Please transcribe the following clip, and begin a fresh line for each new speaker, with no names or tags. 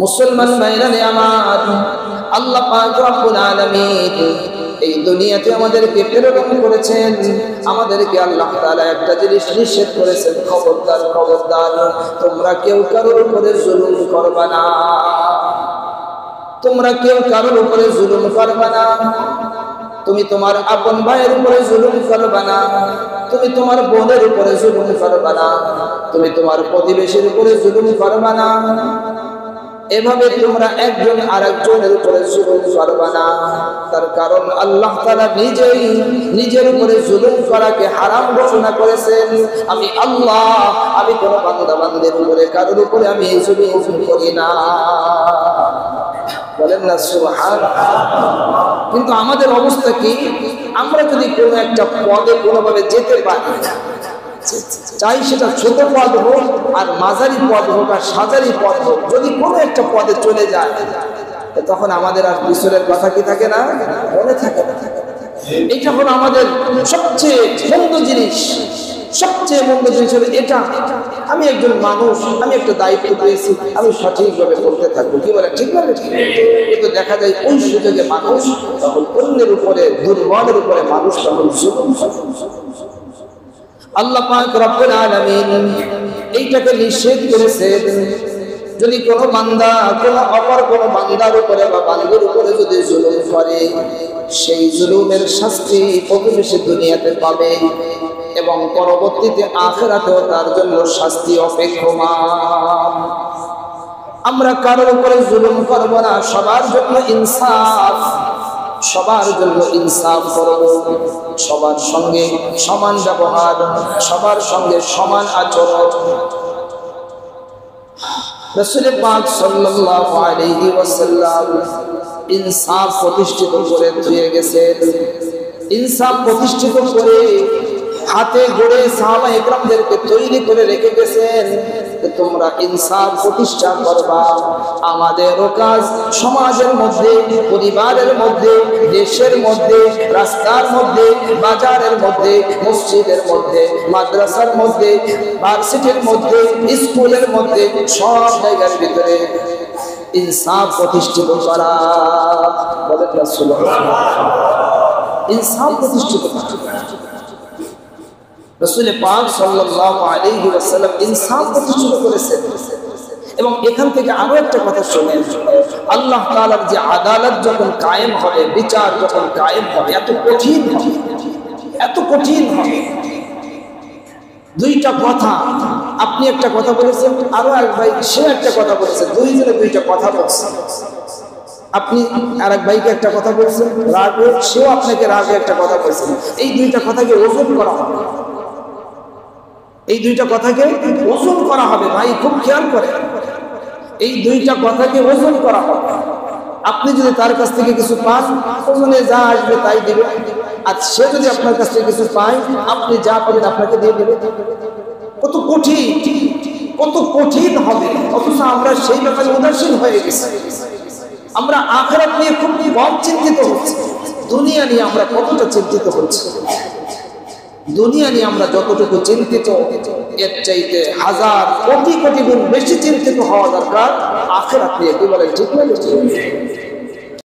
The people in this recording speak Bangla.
মুসলমান ভাইরা আমার, আল্লাহ পাক রব্বুল আলামিন এই দুনিয়াতে আমাদেরকে প্রেরণ করেছেন। আমাদেরকে আল্লাহ তাআলা একটা জিনিস নিষেধ করেছেন, খবরদার খবরদার, তোমরা কেউ কারোর উপরে জুলুম করবা না। তোমরা কেউ কারোর উপরে জুলুম করবা না। তুমি তোমার আপন ভাইয়ের উপরে জুলুম করবা না, তুমি তোমার বোনের উপরে জুলুম করবা না, তুমি তোমার প্রতিবেশীর উপরে জুলুম করবা না। এভাবে তোমরা একজন আরেকজনের উপরে জুলুম করবা না। তার কারণ আল্লাহ তাআলা নিজেই নিজের উপরে জুলুম করাকে হারাম ঘোষণা করেছেন। আমি আল্লাহ, আমি কোন বান্দা বান্দির উপরে কারোর উপরে আমি জুলুম করি না। বলেন না সুবহানাল্লাহ। কিন্তু আমাদের অবস্থা কি? আমরা যদি কোনো একটা পদে কোনোভাবে যেতে পারি, চাই সেটা ছোট পদ হোক আর মাঝারি পদ হোক আর সাজারি পদ হোক, যদি কোনো একটা পদে চলে যায় তখন আমাদের আর পিছনের কথা কি থাকে না, মনে থাকে না। এটা হলো আমাদের সবচেয়ে মন্দ জিনিস। সবচেয়ে মন্দ জিনিস হলো এটা, আমি একজন মানুষ, আমি একটা দায়িত্ব পেয়েছি, আমি সঠিকভাবে করতে থাকবো। কি বলে ঠিক বলে? কিন্তু দেখা যায় ওই সুযোগে মানুষ তখন অন্যের উপরে, দুর্বলের উপরে মানুষ তখন জুলুম করে। আল্লাহ পাক রব্বুল আলামিন এইটাকে নিষেধ করেছেন। যদি কোনো বান্দা কোনো অপর কোনো বান্দার উপরে বা বান্দির উপরে যদি জুলুম করে, সেই জুলুমের শাস্তি প্রতিবেশী দুনিয়াতে পাবে এবং পরবর্তীতে আখিরাতেও তার জন্য শাস্তি অপেক্ষমান। আমরা কারোর উপরে জুলুম করব না, সবার জন্য ইনসাফ, সবার জন্য ইনসাফ করব, সবার সঙ্গে সমান ব্যবহার, সবার সঙ্গে সমান আচরণ। রাসূল পাক সাল্লাল্লাহু আলাইহি ওয়াসাল্লাম ইনসাফ প্রতিষ্ঠিত করে দিয়ে গেছেন। ইনসাফ প্রতিষ্ঠিত করে হাতে গড়ে সাহাবায়ে কেরামদেরকে তৈরি করে রেখে গেছেন, তোমরা ইনসাফ প্রতিষ্ঠা করবা। আমাদেরও কাজ সমাজের মধ্যে, পরিবারের মধ্যে, দেশের মধ্যে, রাস্তার মধ্যে, বাজারের মধ্যে, মসজিদের মধ্যে, মাদ্রাসার মধ্যে, ভার্সিটির মধ্যে, স্কুলের মধ্যে, সব জায়গার ভিতরে ইনসাফ প্রতিষ্ঠিত করা। বলেন না সুবহানাল্লাহ। ইনসাফ প্রতিষ্ঠিত করা। রাসূল পাক সাল্লাল্লাহু আলাইহি ওয়াসাল্লাম ইনসাফ প্রতিষ্ঠিত করেছেন। এবং এখান থেকে আরো একটা কথা শুনেন, আল্লাহ তাআলার যে আদালত যখন কায়েম হবে, বিচার যখন কায়েম হবে, এত কঠিন হবে, এত কঠিন হবে। দুইটা কথা, আপনি একটা কথা বলেছেন, আরো এক ভাই সে একটা কথা বলেছেন, দুইজনে দুইটা কথা বলছেন। আপনি আরেক ভাইকে একটা কথা বলছেন রাগে, সেও আপনাকে রাগে একটা কথা বলছেন। এই দুইটা কথাকে ওজন করা হবে, এই দুইটা কথাকে ওজন করা হবে। ভাই খুব খেয়াল করে, এই দুইটা কথাকে ওজন করা হবে। আপনি যদি তার কাছ থেকে কিছু পান, ওজনে যা আসবে তাই দিবে, আর সে যদি আপনার কাছ থেকে কিছু পায়, আপনি যা পাবেন আপনাকে দিয়ে দেবে। কত কঠিন, কত কঠিন হবে। অথচ আমরা সেই ব্যাপারে উদাসীন হয়ে গেছি। আমরা আখিরাত নিয়ে খুব কম চিন্তিত হচ্ছি, দুনিয়া নিয়ে আমরা কতটা চিন্তিত হচ্ছি। দুনিয়া নিয়ে আমরা যতটুকু চিন্তিত, এর চাইতে হাজার কোটি কোটি গুণ বেশি চিন্তিত হওয়া দরকার আখিরাত নিয়ে। কি বলেন ঠিক না?